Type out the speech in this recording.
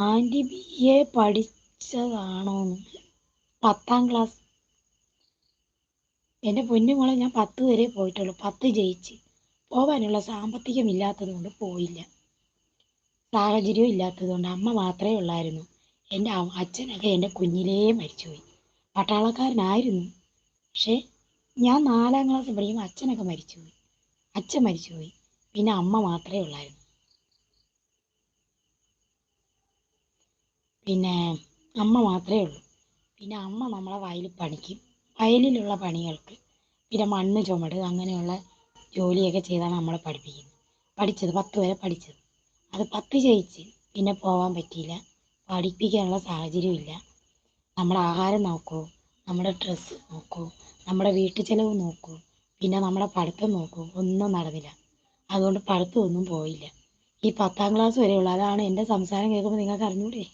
Anti BA പഠിച്ചതാണോന്ന്? 10ാം class. എൻ്റെ പൊന്നുമോളെ, ഞാൻ 10 വരെ പോയിട്ടുള്ളൂ. 10 ജയിച്ച്. പോകാനുള്ള സാമ്പത്തികമില്ലാത്തത് കൊണ്ട് പോയില്ല. സാഹചര്യവും ഇല്ലാത്തത് കൊണ്ട്. അമ്മ മാത്രമേ ഉള്ളായിരുന്നു. എൻ്റെ അച്ഛനൊക്കെ എൻ്റെ കുഞ്ഞിലേ മരിച്ചുപോയി. പട്ടാളക്കാരനായിരുന്നു. പക്ഷേ ഞാൻ 4ാം ക്ലാസ്സിൽ പഠിക്കുമ്പോൾ അച്ഛനൊക്കെ മരിച്ചുപോയി. അച്ഛൻ മരിച്ചുപോയി. പിന്നെ അമ്മ മാത്രമേ ഉള്ളായിരുന്നു. പിന്നെ അമ്മ മാത്രമേ ഉള്ളൂ. പിന്നെ അമ്മ നമ്മളെ വയലിലുള്ള പണികൾക്ക്, പിന്നെ മണ്ണ് ചുമട് അങ്ങനെയുള്ള ജോലിയൊക്കെ ചെയ്താണ് നമ്മളെ പഠിച്ചത് 10 വരെ പഠിച്ചത്. അത് 10 ജയിച്ച് പിന്നെ പോകാൻ പറ്റിയില്ല. പഠിപ്പിക്കാനുള്ള സാഹചര്യമില്ല. നമ്മുടെ ആഹാരം നോക്കൂ, നമ്മുടെ ഡ്രസ്സ് നോക്കൂ, നമ്മുടെ വീട്ടു ചിലവ് നോക്കൂ, പിന്നെ നമ്മുടെ പഠിത്തം നോക്കൂ, ഒന്നും നടന്നില്ല. അതുകൊണ്ട് പഠിത്തമൊന്നും പോയില്ല. ഈ 10ാം ക്ലാസ് വരെയുള്ളൂ. അതാണ് എൻ്റെ സംസാരം കേൾക്കുമ്പോൾ നിങ്ങൾക്ക് അറിഞ്ഞൂടെ?